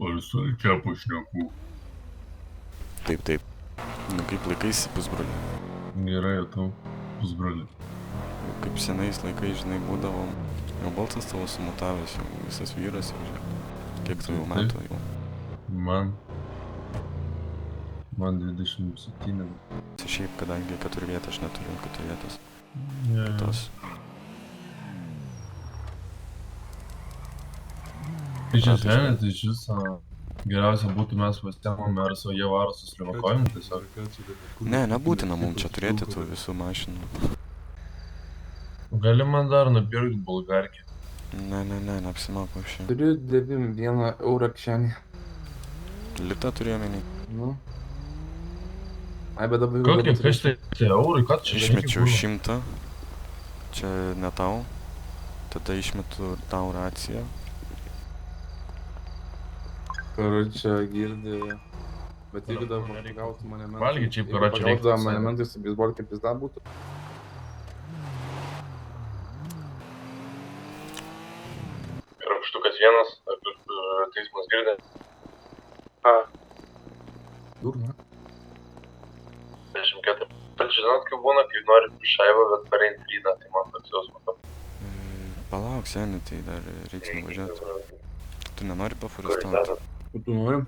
Alsai čia pašneku. Taip, taip. Nu kaip laikaisi, pusbroli? Gerai, tau, pusbroli. Kaip senais laikais, žinai, būdavom. Jau balsas tavo sumutavęs, jau visas vyras jau, žinai. Kiek tu jau metų jau? Man 27. Šiaip, kadangi keturvietą aš neturiu keturvietos. Tos. Tos. Iš esmės, tai iš viso geriausia būtų mes pasiemam Mersą, jie varo su Slivakojim tiesiog. Ne, nebūtina mums čia turėti tų visų mašinų. Gali man dar nupirkti bulgarkį. Ne, neapsimako šiandien. Turiu 91 eurą kišenį. Litą turėjo menį. Nu. Ai, bet dabar... Kokie, kas tai eurai, ką čia? Išmečiau 100. Čia ne tau. Tada išmetu tau raciją. Karučia girdi. Bet jeigu dar pagautum mane Valgy čia, karučia, reikia. Pagautum mane mentai su beisbolkė pizda būtų. Rakštukas vienas, teismas girdė. Durna. 24. Bet žinot, kaip būna, kai nori šaibą, bet pareint rydą, tai man toks jausmas. Palauk, seni, tai dar reiks nuvažiuoti. Tu nenori paforestuoti? Kur tu nori?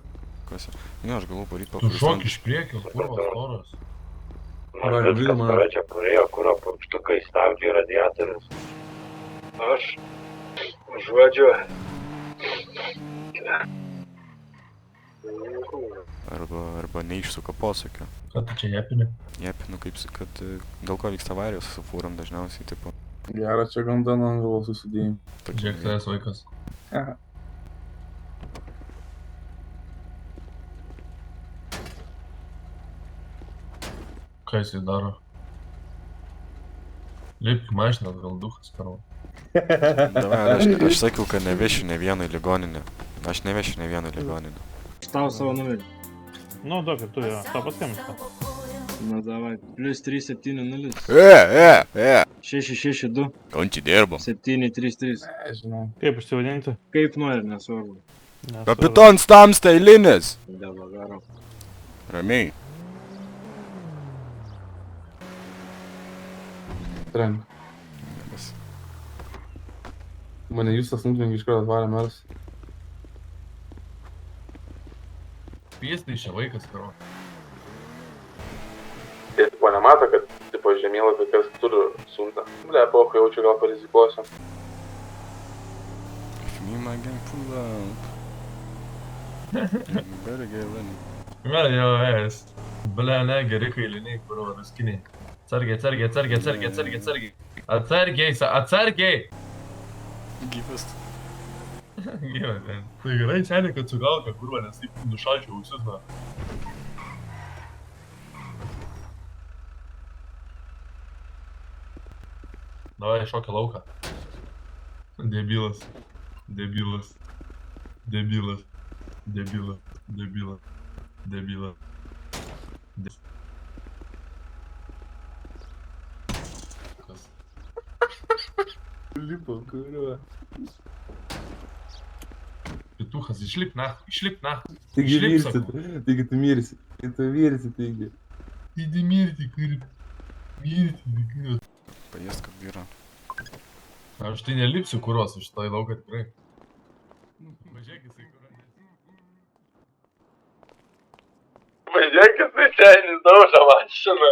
Kas? Ne, aš galvoju paryt Tu paforestuoti. šok iš priekio, kurvas toras. Vai, Vilma. Čia kurėjo, kuro purkštukai, stabdžiai, radiatorius. Aš užuodžiu. Arba neišsuka posūkio. Ką tu čia jepini? Jepinu, kaip kad dėl ko vyksta avarijos su fūrom dažniausiai, tipo. Gerą čia gandaną ant galvos susidėjim. Žiūrėk, tavęs vaikas. Ką jisai daro? Lipk mašiną, gal duchas karo. Davai, aš sakiau, kad nevešiu ne vieną į ligoninę. Aš nevešiu ne vieną į ligoninę. Tau savo numerį. Nu, duok ir tu jo, tau paskambinsiu. Na davai, plus 370 662 Končiai dirbam. 733. Žinau. Kaip užsivadinti? Kaip nori, nesvarbu. Kapiton Stamsta eilinis. Dėl garo. Ramiai. Trenk. Mane Justas nutrenkė iš karto atvarė Meras. Piestai čia vaikas karo. Jie tipo nemato, kad tipo žemėlapį kas turi suntą. Ble, pokai jaučiu, gal parizikuosiu. If me my gang pull up. You better get ready. Gal jau es. Ble, ne, geri kailiniai, kuro ruskiniai. Atsargiai. Atsargiai! Gyvas. Gyvas, ten. Tai gerai, seniai, kad sugalka, kurva, nes taip nušalčiau ausis, na. Davai, šokia lauką. Debilas. Kas? Lipo, kurva. Pituchas, išlip nach. Taigi Išlip, mirsi, sakau. taigi tu mirsi. Taigi. Idi mirti, kurva. Mirti. Paėst kaip vyra. Aš tai nelipsiu kuros, aš tai lauką tikrai. Važiuok jisai kurą. Važiuok jisai senis dauža mašiną.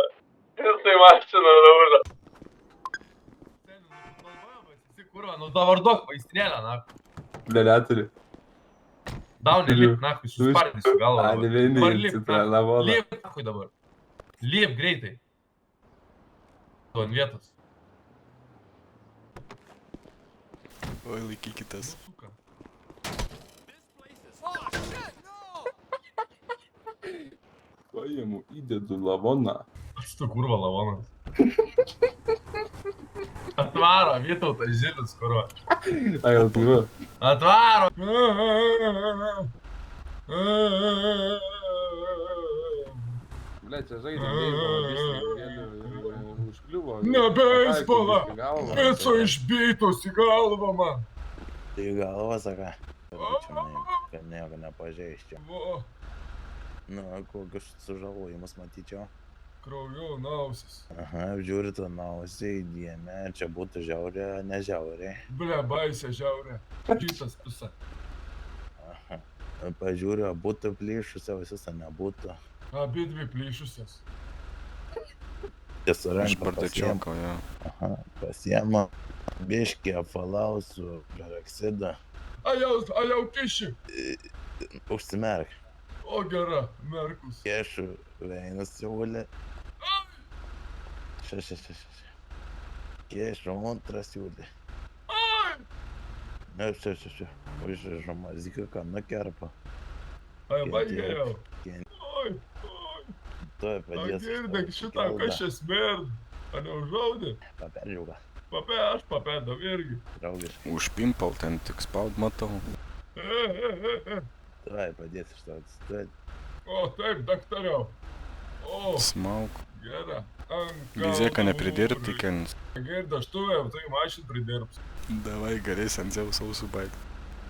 Jisai mašiną dauža. Senis, nu kalbavas, jisai kurva, nu dabar duok vaistinėlę, na. Deletorių. Daunį lip, nachui, suspardysiu galvą. A, ne vieni, Dabar lip, citra, lavoną. lip, nachui dabar. Lip greitai. Tu ant vietos. Oi, laikykitės. Paimu, įdedu lavoną. Pats tu kurva lavonas. Atvaro, Vytautas Žilius, kurva. Ai, gal turiu. Atvaro! Ble, čia žaidžiam beisbolą, ir užkliuvo. Ne beisbolą! Pataikė į galvą. Viso išbytos į galvą man! Tai galva, saka. kad nieko nepažeisčiau. Va, Nu, kokius sužalojimus matyčiau. krauju nausis. Aha, apžiūrėtų nausiai, diemė, čia būtų žiaurė, nežiaurė. Ble, baisė žiaurė. Šitas visa. Aha. Pažiūriu, būtų plyšusia, visas nebūtų. Abi dvi plyšusios. Tiesa, Iš ranką bardačioko, jo. Aha, pasiema biškį apvalausų peroksidą. A jau kiši. Užsimerk. O gera, merkus. Kiešu veinas siūlė. Kiešu antras siūlė. Čia. Užrašo maziką, ką nukerpa. Ai, baigė jau. Kien- Oi, Tuoj a padės. girdėk šitą, kas čia smerd. A neužaudė? Paperdžiauga. Aš papėdam irgi. Draugiškai. Užpimpal, ten tik spaud matau. Tuoj padės iš to atsistoti. O, taip, daktariau. O, Smauk. gera. Vizėka nepridirbti, kelnis. Girda, aš tu jau, tai mašin pridirbs. Davai, galės ant jau sausų baigti.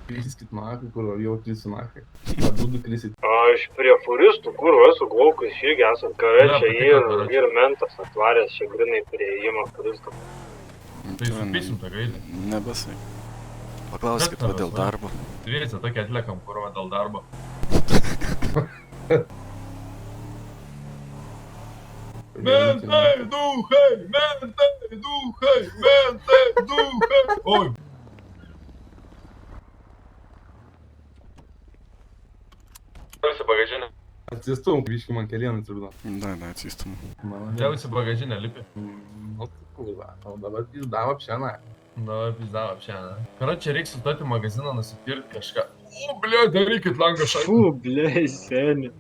Kriskit nahai, kur jau krisi nahai. Abudu krisit. Aš prie furistų, kur esu glaukus, irgi esant kare, Ne, čia patiko, karoči. ir mentas atvaręs, čia grinai prie įėjimo furistų. Tai supysim tą gailį. Nebesai. Paklauskit, Bet dėl tavęs, darbo. Dviese tokia atliekam kurva dėl darbo. Mentai duhai! Mentai duhai! Mentai duhai! Oi! Jausi bagažinę. Atsistum, biški man kelieną atsirūdo. Da, atsistum. Jausi bagažinę lipi. Nu, kurva, o dabar pizda apšena. Давай пизда вообще, да. Короче, reiks sustoti į magaziną, nusipirkt kažką. O, ble, darykit langą šaltą. Фу, блядь, сени.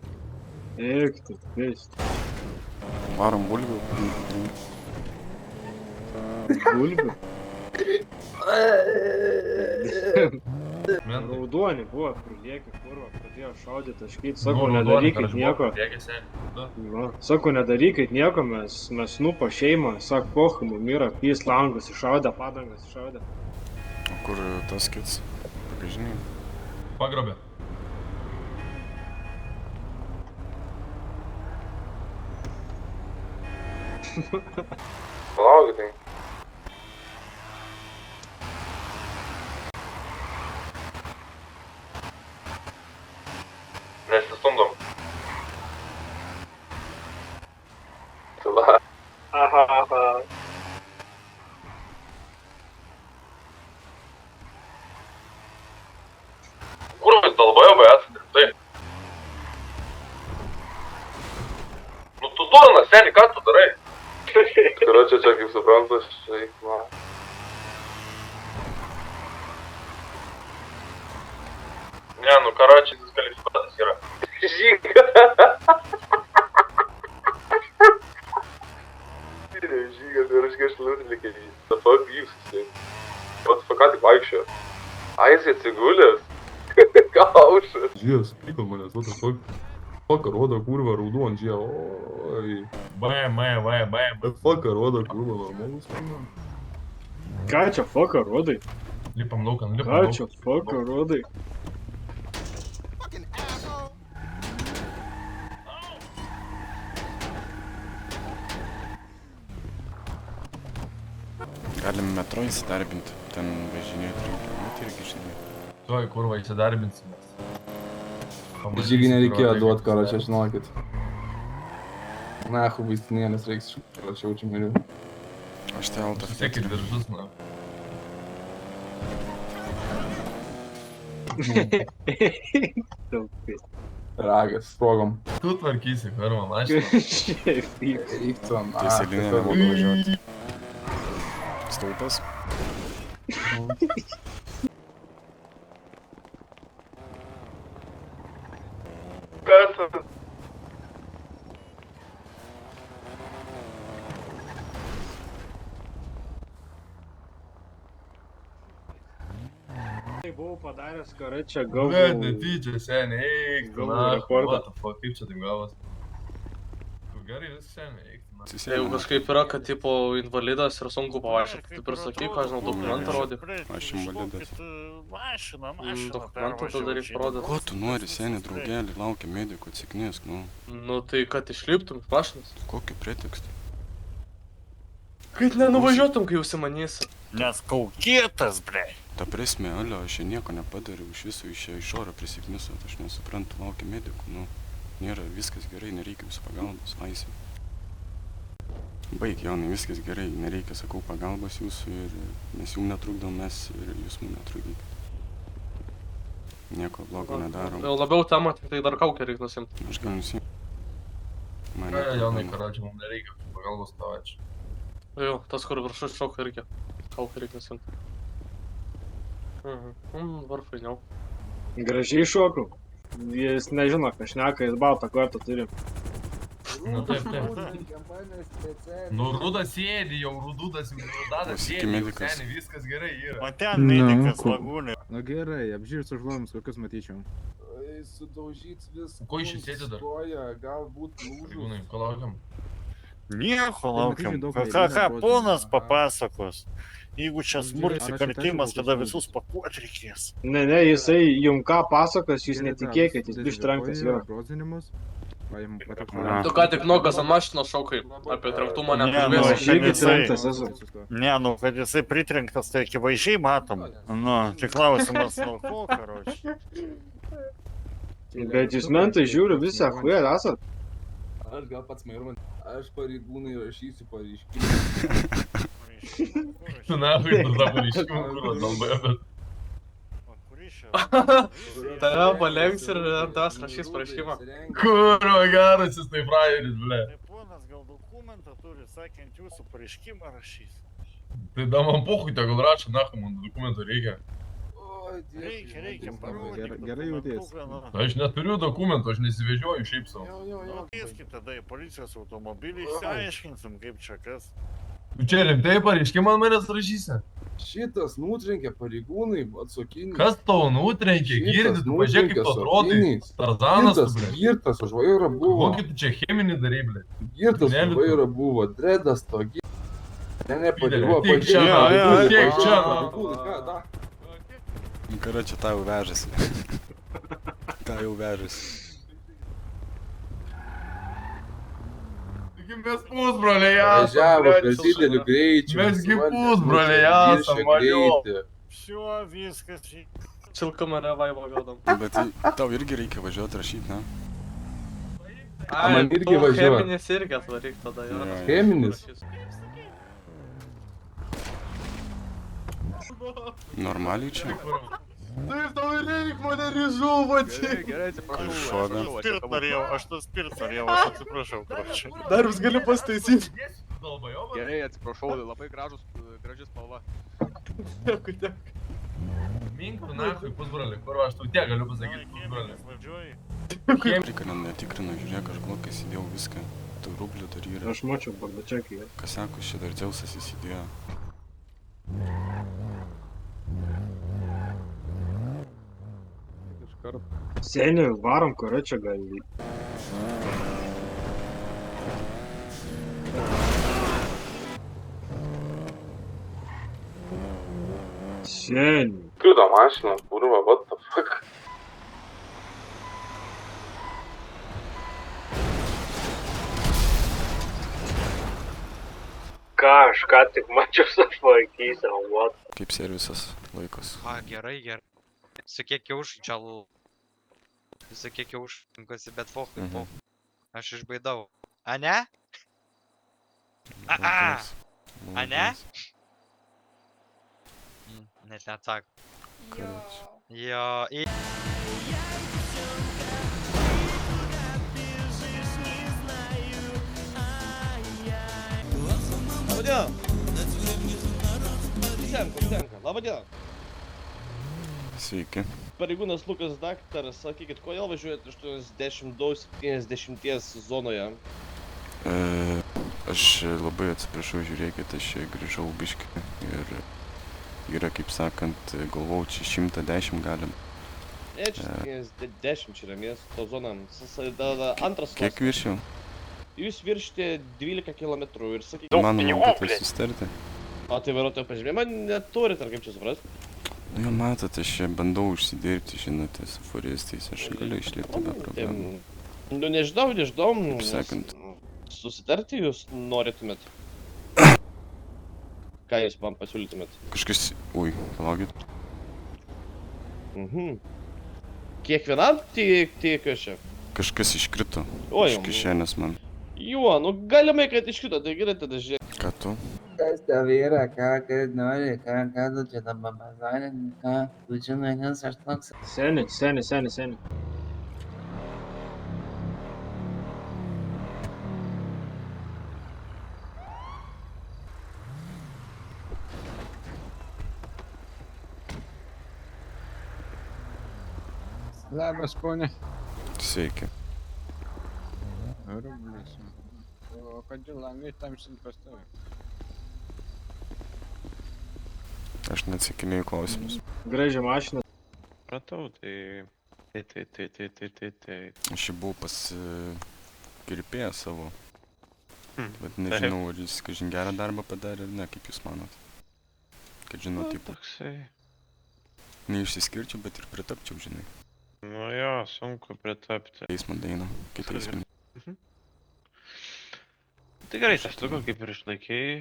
Эх ты, блядь. Varom bulvių. Bulbių. Mentai. Raudoni buvo, priliekė, kurva, pradėjo šaudyti, taškyti, sako, nedarykit nieko. Va, sako, nedarykit nieko, mes nupo šeimą, sako, pohai, mum yra, pys langus iššaudė, padangas iššaudė. O kur tas kits? Bagažiniai. Pagrobė. Palaukit, tai. Nesistumdom. Tyla. Aha. Kur jūs dalbajobai esate rimtai? Nu tu durnas, seni, ką tu darai? Karočią čia, kaip suprantu, šeik, na. Ne, nu karočiai, diskvalifikuotas yra. Žyga. Žyga, tai reiškia, aš liūdėlikai jį. The fuck jūs, jisai. What the fuck, ką tik vaikščiojo? A, jisai atsigulęs. Kaušas. Žies, pykal manęs, what the fuck. Fuck, rodo kurva, raudu ant žie, oi. Baim. Fuck, rodo kurva, normalus, man. Ką čia foka rodai? Lipam laukan, lipam Ką laukan. čia foka rodai? Galim metro įsidarbinti. Ten važinėti reikia. Bet irgi žinai. Tuoj kurva įsidarbinsimės. Žygai nereikėjo duot, karočią, žinokit. Na, vaistinėlės reiks, karočią, jaučiu miriu. Aš tai altą Susiekit diržus, na. Ragas, sprogom. Tu tvarkysi, kurva, mašiną. Šiaip pyk. Reiktų, na. Tieselinė nemoku važiuoti. Stulpas. Kas? Tai buvau padaręs karačią, gavau. Bet netyčia, seniai, eik, tu, Gavau na, rekordą. what the fuck, kaip čia taip gavos? Tu gerai, viskas seniai, eik, tu, na. Jeigu kažkaip yra, kad tipo invalidas ir sunku pavažiuoti, taip ir sakyk, ką žinau, dokumentą rodyk. Aš invalidas. Dokumentą tada reikia parodyti. Ko tu nori, seni draugelį, laukia medikų, atsiknėsk, nu. Nu tai kad išliptum iš mašinos. Kokį pretekstą? Kad nenuvažiuotum, kai užsimanysi. Nes kaukėtas, bre. Ta prasme, alio, aš čia nieko nepadariau, iš viso iš oro prisiknisot, aš nesuprantu, laukia medikų, nu. Nėra, viskas gerai, nereikia jūsų pagalbos, laisvė. Baig, Jonai, viskas gerai, nereikia, sakau, pagalbos jūsų ir mes jums netrukdom, mes ir jūs mums netrukdykit. Nieko blogo nedarom. Labiau temą, tik tai dar kaukę reikia nusimti. Aš galiu nusimti. Jonai, karadžiu, mums nereikia pagalbos tavačiu. Jo, tas, kur viršus šoka reikia. Kaukę reikia nusimti. Dabar fainiau. Gražiai šokau. Jis nežino, ką šneka, jis baltą kortą turi. Nu taip. Nu rudas sėdi jau, rudas sėdi, seniai, viskas gerai yra. O ten medikas lagūnė. Nu gerai, apžiūrėt sužlojimus, kokius matyčiau. Sudaužyt viską. Ko iš čia sėdi dar? Galbūt lūžų. Pareigūnai, ko laukiam? Nieko laukiam. Ką ponas papasakos? Jeigu čia smurtsikartimas, tada visus pakuot reikės. Ne, jisai jum ką pasakos, jūs netikėkit, jis bišt trenktas yra. Tu ką tik nuogas ant mašinos šaukai, apie trenktumą nekalbėsi. Aš irgi trenktas esu. Ne, nu, kad jisai pritrenktas, tai akivaizdžiai matom. Nu, čia klausimas nuo ko, karoči. Bet jūs mentai žiūriu visą chują esat. Aš gal pats mairuojant. Aš pareigūnai rašysiu pareiškimą. Tu nahui, tu tą pareiškimą, kur dalbėjo, bet... Tave palenks ir ant tavęs rašys pareiškimą. Kurio geras jis tai frajeris, ble. Tai ponas gal dokumentą turi, sakant, jūsų pareiškimą rašys. Tai da man pohui, tegul rašo, nahui, man dokumentų reikia. Reikia, parodyk. Gerai jauties. Aš neturiu dokumentų, aš nesivežioju šiaip savo. Nu, keiskit tada į policijos automobilį, išsiaiškinsim, kaip čia kas. Tu čia rimtai pareiškimą ant manęs rašysi? Šitas nutrenkė pareigūnai atsakiniai. Kas tau nutrenkė? Girdi, tu pažiūrėk kaip tu atrodai. Tarzanas, tu, ble. Girtas už vairo buvo. Kokį tu čia cheminį darai, ble? Girtas už vairo buvo. Dredas to girtas. Ne, pareigo, Tik čia, tik čia. Karoči, tą jau vežasi. Tą jau vežasi. Mes pusbroliai esam, Važiavo per dideliu greičiu. Mesgi pusbroliai esam, valio. Šiuo viskas. Čilka mane vaivo gaudam. Bet tau irgi reikia važiuoti rašyti, ne? Man irgi važiuot. Cheminis irgi atvaryk tada, jo. Cheminis? Normaliai čia? Taip, tau reik modernizuoti. Gerai, Aš tas spirt norėjau, aš atsiprašau, karoči. Darbs gali pastaisyti. Gerai, atsiprašau, labai graži spalva. Dėkui. Mink tu nahui, pusbroliai, kur aš tau tiek galiu pasakyti, pusbroliai. Reikia netikrinu, žiūrėk, aš blokai įsidėjau viską. Tu rublių dar yra. Aš mačiau bardačekį. Kas sako, šį dar Dzeusas įsidėjo. Seniai, varom, kurio čia gali. Seniai. Krito mašina, kurva, what the fuck? Ką, aš ką tik mačiau sutvarkysiu, what? Kaip servisas laikos. Gerai. Su kiek jau užčalų. Su kiek jau užtinkosi, bet pohui. Aš išbaidau. A ne? A ne? Net neatsako. Jo, Labadiena. Senka. Labadiena. Sveiki. Pareigūnas Lukas daktaras, sakykit, kodėl važiuojate 82-70 zonoje? Aš labai atsiprašau, žiūrėkit, aš čia grįžau biškį ir yra, kaip sakant, galvau, čia 110 galim. Ne, čia 10 čia yra miesto zonam. Antras Kiek viršiau? jūs viršite 12 km ir sakykite... Manoma, kad tai susitarti. O tai vairuotojo pažymėjimą neturit, ar kaip čia suprast? Nu, matote, aš čia bandau užsidirbti, žinote, su furistais, aš galiu išlipti be problemų. Nu, nežinau, Kaip sakant. Susitarti jūs norėtumėt? Ką jūs man pasiūlytumėt? Kažkas... Ui, palaukit. Kiekvienam tiekiu čia? Kažkas iškrito Oi, iš kišenės man. Jo, nu galimai, kad iškrito, tai gerai tada žiūrėk. Ką tu? Kas tau yra, ką nori, ką tu čia dabar bazarė, ką tu žinai, kas aš toks. Seni. Labas, ponė. Sveiki. Rublis. O kodėl langai tamsint pastovi? Aš neatsakinėjau klausimus. Graži mašina. Pratau, tai... Aš jau buvau pas kirpėją savo. Bet nežinau, ar jis kažin gerą darbą padarė ar ne, kaip jūs manot. Kad žinau, taip. Toksai. Neišsiskirčiau, bet ir pritapčiau, žinai. Nu jo, sunku pritapti. Teismo daina, kai teisminė. Tai gerai, testuką kaip ir išlaikėjai.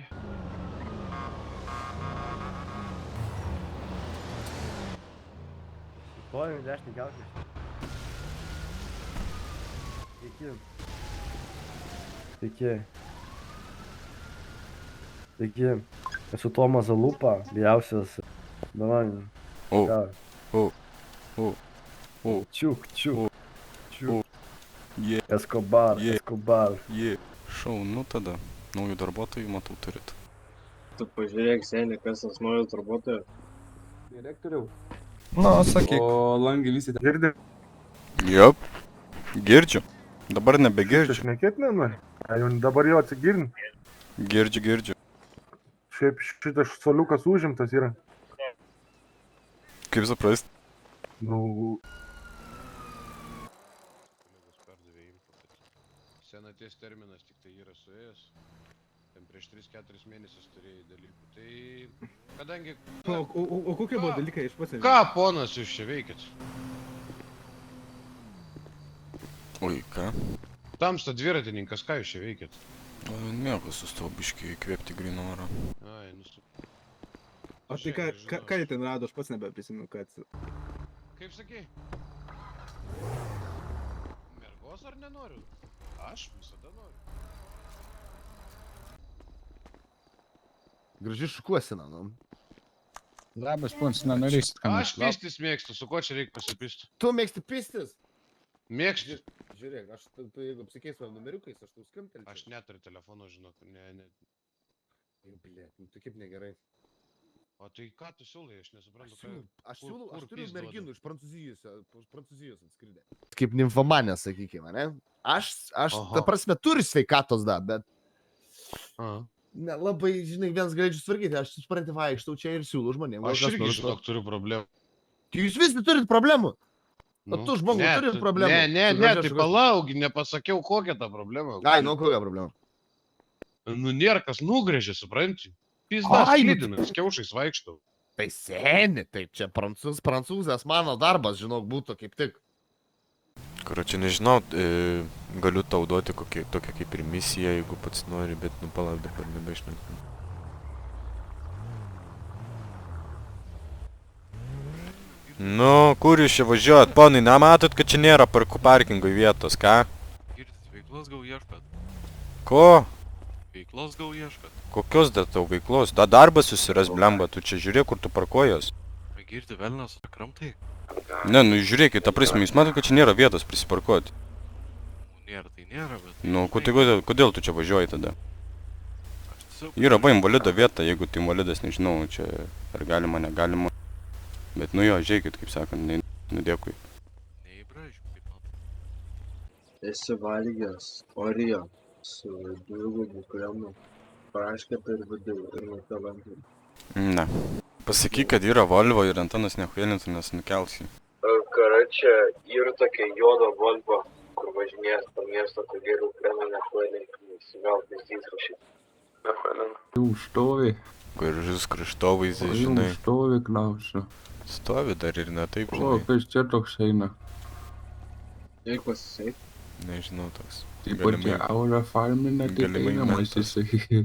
Pojau, dešinį kelkį. Sveiki. Esu Tomas Zalupa, vyriausias Dovanin. Čiuk. Escobar. Šaunu tada. Naujų darbuotojų, matau, turit. Tu pažiūrėk, seni, kas tas naujas darbuotojas. Direktoriau. Na, sakyk. O langį visi ten. Girdi? Jop. Girdžiu. Dabar nebegirdžiu. Šnekėt nenori? Jau dabar jau atsigirn. Girdžiu. Šiaip šitas soliukas užimtas yra. Kaip suprast? Nu... Senaties terminas tik tai yra suėjęs. Ten prieš 3-4 mėnesius turėjai dalykų. Tai... Kadangi... O kokie buvo dalykai iš pats? Ką, ponas, jūs čia veikit? Oi, ką? Tamsta dviratininkas, ką jūs čia veikit? Nieko, sustojau biškį įkvėpti gryno oro. Ai, nusu... O tai ką jie ten rado, aš pats nebeprisimenu, kad... Kaip sakei? Mergos ar nenoriu? Aš visada noriu. Graži šukuosina, nu. Labas, ponas, nenorėsit ką nors. Aš pistis mėgstu, su ko čia reikia pasipisti? Tu mėgsti pistis? Mėgsti? Žiūrėk, aš jeigu apsikeisiu numeriukais, aš tau skambtelčiau. Aš neturiu telefono, žinok, ne. Blėt, nu tai kaip negerai. O tai ką tu siūlai, aš nesuprantu, Aš turiu merginų iš Prancūzijos atskridę. Kaip nimfomanė, sakykime, ne? Aš ta prasme, turiu sveikatos da, bet... Labai, žinai, vienas galėčiau sutvarkyti, aš supranti vaikštau čia ir siūlau žmonėms. Aš irgi, žinok, turiu problemų. Jūs visi turit problemų? O tu žmogus turit problemų? Ne, tai palauk, nepasakiau kokią tą problemą. Ai, nu kokią problemą? Nu, nėra kas nugrėžė, supranti? Pizdas lydinas, kiaušais vaikštau. Tai seni, taip, čia prancūzas mano darbas, žinok, būtų kaip tik. Karočią, nežinau, galiu tau duoti tokią kaip ir misiją, jeigu pats nori, bet nu palauk dabar nebeišnekam. Nu, kur jūs čia važiuojat, ponai, nematot, kad čia nėra parkingui vietos, ką? Veiklos gal ieškat. Ko? Veiklos gal ieškat. Kokios dar tau veiklos? Darbas susiras, blemba, tu čia žiūrėk, kur tu parkuojas. Girdi velnas kramtai? Ne, nu žiūrėkit, ta prasme, jūs matot, kad čia nėra vietos prisiparkuoti. Nėra, tai nėra, bet... Nu, kodėl tu čia važiuoji tada? Yra va invalido vieta, jeigu tu invalidas, nežinau, čia ar galima, negalima. Bet nu jo, žiūrėkit, kaip sakant, dėkui. Neįbražiu, kaip man. Esi valgęs Oreo su dvigubu kremu, praškė per vidų ir nukalantų. Ne. Pasakyk, kad yra Volvo ir Antanas nehuėlintų, nes nukels jį. Karačia, yra tokia juoda Volvo, kur važinės po miesto, tai geriau kremą nepailink, įsivelk vizys rašyti. Nepailink. Jau stovi. Gražus kraštovaizdis, žinai. Stovi, klausiu. Stovi dar ir ne taip, O, žinai. kas čia toks eina? Eik pasiseit. Nežinau, toks. Ypač čia aura farminė, tai galimai einamas mentas. jisai.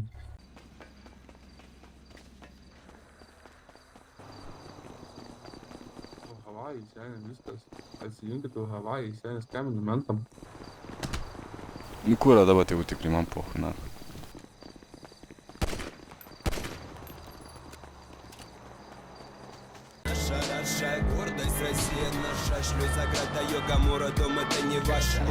Havajai, seniai, viskas. Atsijunkit jau Havajai, seniai, skambinu mentam. Nu kurą dabar tai jau tikrai man pohu, na. Гордость России наша, шлюз ограда, йога, мура, дома, это не ваша.